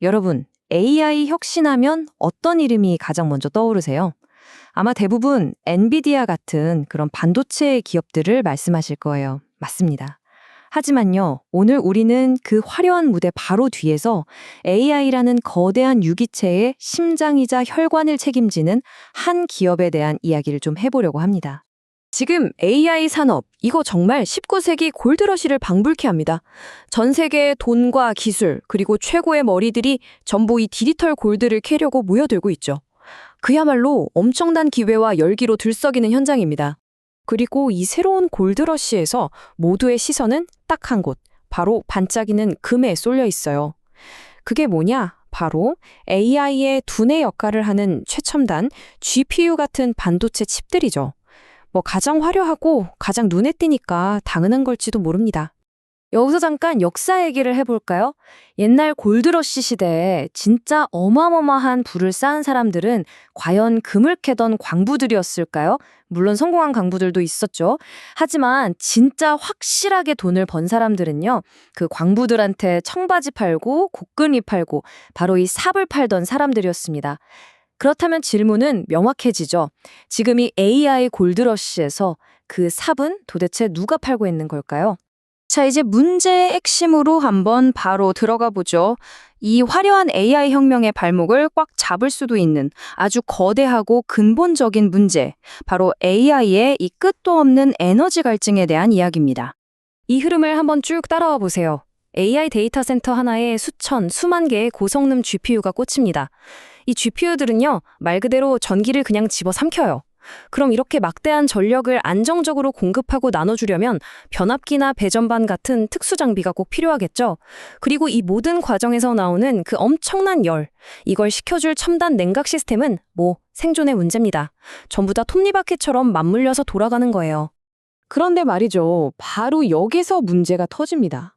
여러분, AI 혁신하면 어떤 이름이 가장 먼저 떠오르세요? 아마 대부분 엔비디아 같은 그런 반도체 기업들을 말씀하실 거예요. 맞습니다. 하지만요, 오늘 우리는 그 화려한 무대 바로 뒤에서 AI라는 거대한 유기체의 심장이자 혈관을 책임지는 한 기업에 대한 이야기를 좀 해보려고 합니다. 지금 AI 산업, 이거 정말 19세기 골드러시를 방불케 합니다. 전 세계의 돈과 기술, 그리고 최고의 머리들이 전부 이 디지털 골드를 캐려고 모여들고 있죠. 그야말로 엄청난 기회와 열기로 들썩이는 현장입니다. 그리고 이 새로운 골드러시에서 모두의 시선은 딱 한 곳, 바로 반짝이는 금에 쏠려 있어요. 그게 뭐냐? 바로 AI의 두뇌 역할을 하는 최첨단 GPU 같은 반도체 칩들이죠. 가장 화려하고 가장 눈에 띄니까 당연한 걸지도 모릅니다. 여기서 잠깐 역사 얘기를 해볼까요? 옛날 골드러시 시대에 진짜 어마어마한 부를 쌓은 사람들은 과연 금을 캐던 광부들이었을까요? 물론 성공한 광부들도 있었죠. 하지만 진짜 확실하게 돈을 번 사람들은요, 그 광부들한테 청바지 팔고 곡괭이 팔고 바로 이 삽을 팔던 사람들이었습니다. 그렇다면 질문은 명확해지죠. 지금 이 AI 골드러시에서 그 삽은 도대체 누가 팔고 있는 걸까요? 자, 이제 문제의 핵심으로 한번 바로 들어가 보죠. 이 화려한 AI 혁명의 발목을 꽉 잡을 수도 있는 아주 거대하고 근본적인 문제, 바로 AI의 이 끝도 없는 에너지 갈증에 대한 이야기입니다. 이 흐름을 한번 쭉 따라와 보세요. AI 데이터 센터 하나에 수천, 수만 개의 고성능 GPU가 꽂힙니다. 이 GPU들은요, 말 그대로 전기를 그냥 집어삼켜요. 그럼 이렇게 막대한 전력을 안정적으로 공급하고 나눠주려면 변압기나 배전반 같은 특수 장비가 꼭 필요하겠죠. 그리고 이 모든 과정에서 나오는 그 엄청난 열, 이걸 식혀줄 첨단 냉각 시스템은 생존의 문제입니다. 전부 다 톱니바퀴처럼 맞물려서 돌아가는 거예요. 그런데 말이죠. 바로 여기서 문제가 터집니다.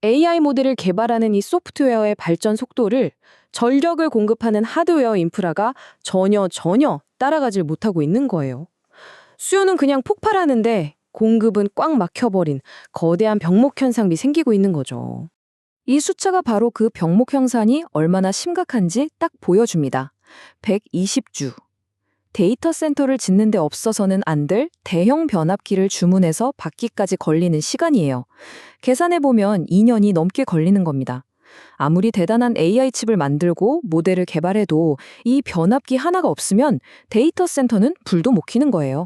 AI 모델을 개발하는 이 소프트웨어의 발전 속도를 전력을 공급하는 하드웨어 인프라가 전혀 따라가질 못하고 있는 거예요. 수요는 그냥 폭발하는데 공급은 꽉 막혀버린 거대한 병목 현상이 생기고 있는 거죠. 이 숫자가 바로 그 병목 현상이 얼마나 심각한지 딱 보여줍니다. 120주. 데이터 센터를 짓는데 없어서는 안 될 대형 변압기를 주문해서 받기까지 걸리는 시간이에요. 계산해보면 2년이 넘게 걸리는 겁니다. 아무리 대단한 AI 칩을 만들고 모델을 개발해도 이 변압기 하나가 없으면 데이터 센터는 불도 못 켜는 거예요.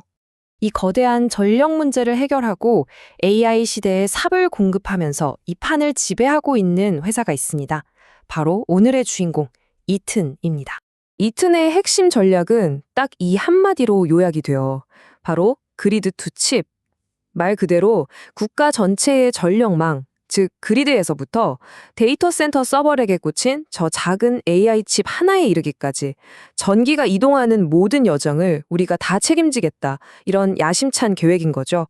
이 거대한 전력 문제를 해결하고 AI 시대에 삽을 공급하면서 이 판을 지배하고 있는 회사가 있습니다. 바로 오늘의 주인공, 이튼입니다. 이튼의 핵심 전략은 딱 이 한마디로 요약이 돼요. 바로 그리드 투 칩. 말 그대로 국가 전체의 전력망, 즉 그리드에서부터 데이터 센터 서버렉에 꽂힌 저 작은 AI 칩 하나에 이르기까지 전기가 이동하는 모든 여정을 우리가 다 책임지겠다. 이런 야심찬 계획인 거죠.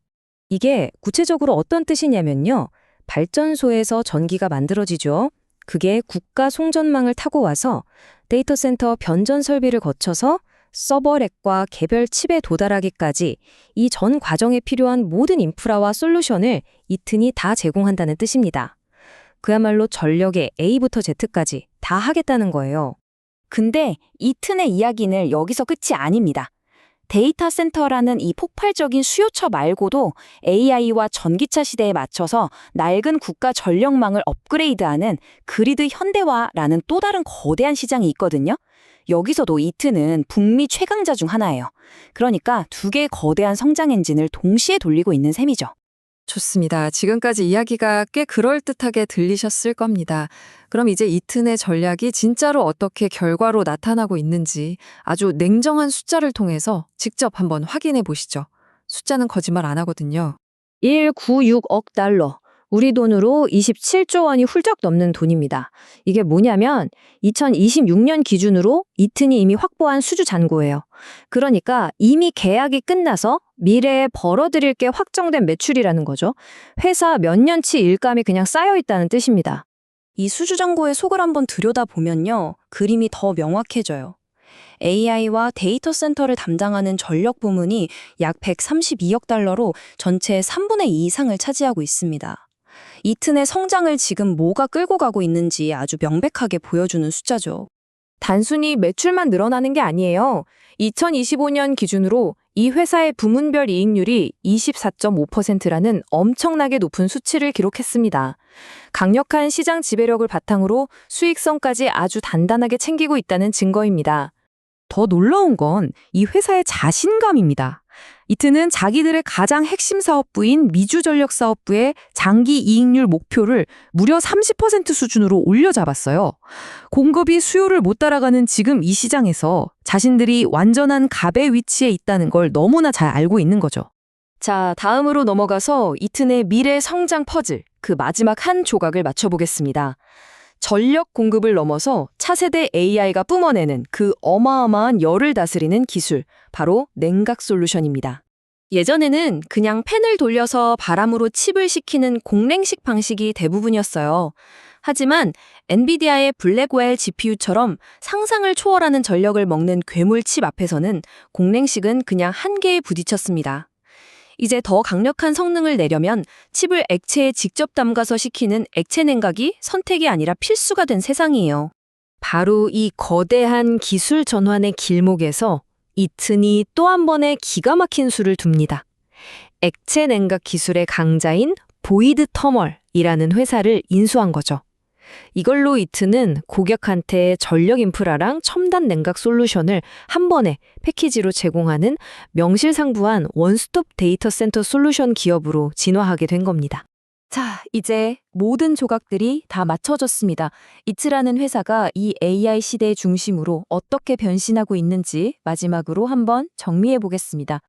이게 구체적으로 어떤 뜻이냐면요. 발전소에서 전기가 만들어지죠. 그게 국가 송전망을 타고 와서 데이터 센터 변전 설비를 거쳐서 서버렉과 개별 칩에 도달하기까지 이 전 과정에 필요한 모든 인프라와 솔루션을 이튼이 다 제공한다는 뜻입니다. 그야말로 전력의 A부터 Z까지 다 하겠다는 거예요. 근데 이튼의 이야기는 여기서 끝이 아닙니다. 데이터 센터라는 이 폭발적인 수요처 말고도 AI와 전기차 시대에 맞춰서 낡은 국가 전력망을 업그레이드하는 그리드 현대화라는 또 다른 거대한 시장이 있거든요. 여기서도 이튼은 북미 최강자 중 하나예요. 그러니까 두 개의 거대한 성장 엔진을 동시에 돌리고 있는 셈이죠. 좋습니다. 지금까지 이야기가 꽤 그럴듯하게 들리셨을 겁니다. 그럼 이제 이튼의 전략이 진짜로 어떻게 결과로 나타나고 있는지 아주 냉정한 숫자를 통해서 직접 한번 확인해 보시죠. 숫자는 거짓말 안 하거든요. 196억 달러. 우리 돈으로 27조 원이 훌쩍 넘는 돈입니다. 이게 뭐냐면 2026년 기준으로 이튼이 이미 확보한 수주 잔고예요. 그러니까 이미 계약이 끝나서 미래에 벌어들일 게 확정된 매출이라는 거죠. 회사 몇 년치 일감이 그냥 쌓여있다는 뜻입니다. 이 수주 잔고의 속을 한번 들여다보면요. 그림이 더 명확해져요. AI와 데이터 센터를 담당하는 전력 부문이 약 132억 달러로 전체의 3분의 2 이상을 차지하고 있습니다. 이튼의 성장을 지금 뭐가 끌고 가고 있는지 아주 명백하게 보여주는 숫자죠. 단순히 매출만 늘어나는 게 아니에요. 2025년 기준으로 이 회사의 부문별 이익률이 24.5%라는 엄청나게 높은 수치를 기록했습니다. 강력한 시장 지배력을 바탕으로 수익성까지 아주 단단하게 챙기고 있다는 증거입니다. 더 놀라운 건 이 회사의 자신감입니다. 이튼은 자기들의 가장 핵심 사업부인 미주전력사업부의 장기 이익률 목표를 무려 30% 수준으로 올려잡았어요. 공급이 수요를 못 따라가는 지금 이 시장에서 자신들이 완전한 갑의 위치에 있다는 걸 너무나 잘 알고 있는 거죠. 자, 다음으로 넘어가서 이튼의 미래 성장 퍼즐, 그 마지막 한 조각을 맞춰보겠습니다. 전력 공급을 넘어서 차세대 AI가 뿜어내는 그 어마어마한 열을 다스리는 기술, 바로 냉각 솔루션입니다. 예전에는 그냥 팬을 돌려서 바람으로 칩을 식히는 공랭식 방식이 대부분이었어요. 하지만 엔비디아의 블랙웰 GPU처럼 상상을 초월하는 전력을 먹는 괴물 칩 앞에서는 공랭식은 그냥 한계에 부딪혔습니다. 이제 더 강력한 성능을 내려면 칩을 액체에 직접 담가서 식히는 액체 냉각이 선택이 아니라 필수가 된 세상이에요. 바로 이 거대한 기술 전환의 길목에서 이튼이 또 한 번의 기가 막힌 수를 둡니다. 액체 냉각 기술의 강자인 보이드 터멀이라는 회사를 인수한 거죠. 이걸로 이튼은 고객한테 전력 인프라랑 첨단 냉각 솔루션을 한 번에 패키지로 제공하는 명실상부한 원스톱 데이터 센터 솔루션 기업으로 진화하게 된 겁니다. 자, 이제 모든 조각들이 다 맞춰졌습니다. 이츠라는 회사가 이 AI 시대의 중심으로 어떻게 변신하고 있는지 마지막으로 한번 정리해 보겠습니다.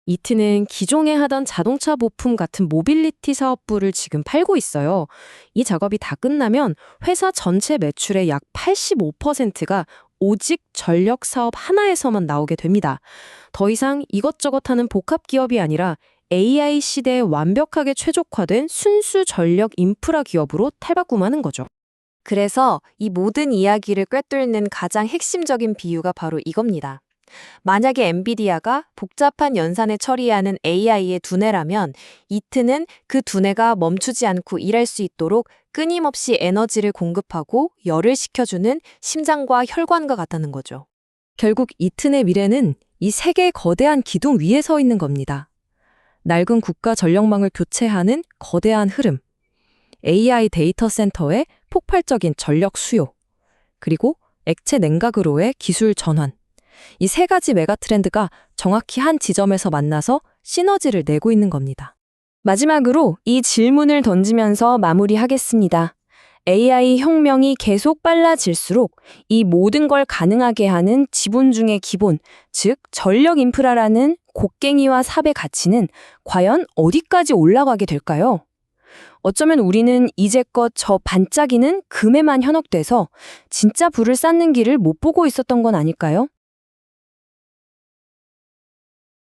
이트는 기존에 하던 자동차 부품 같은 모빌리티 사업부를 지금 팔고 있어요. 이 작업이 다 끝나면 회사 전체 매출의 약 85%가 오직 전력 사업 하나에서만 나오게 됩니다. 더 이상 이것저것 하는 복합 기업이 아니라 AI 시대에 완벽하게 최적화된 순수 전력 인프라 기업으로 탈바꿈하는 거죠. 그래서 이 모든 이야기를 꿰뚫는 가장 핵심적인 비유가 바로 이겁니다. 만약에 엔비디아가 복잡한 연산을 처리하는 AI의 두뇌라면 이트는 그 두뇌가 멈추지 않고 일할 수 있도록 끊임없이 에너지를 공급하고 열을 식혀주는 심장과 혈관과 같다는 거죠. 결국 이튼의 미래는 이 세 개의 거대한 기둥 위에 서 있는 겁니다. 낡은 국가 전력망을 교체하는 거대한 흐름, AI 데이터 센터의 폭발적인 전력 수요, 그리고 액체 냉각으로의 기술 전환. 이 세 가지 메가 트렌드가 정확히 한 지점에서 만나서 시너지를 내고 있는 겁니다. 마지막으로 이 질문을 던지면서 마무리하겠습니다. AI 혁명이 계속 빨라질수록 이 모든 걸 가능하게 하는 지분 중의 기본, 즉 전력 인프라라는 곡괭이와 삽의 가치는 과연 어디까지 올라가게 될까요? 어쩌면 우리는 이제껏 저 반짝이는 금에만 현혹돼서 진짜 불을 쌓는 길을 못 보고 있었던 건 아닐까요?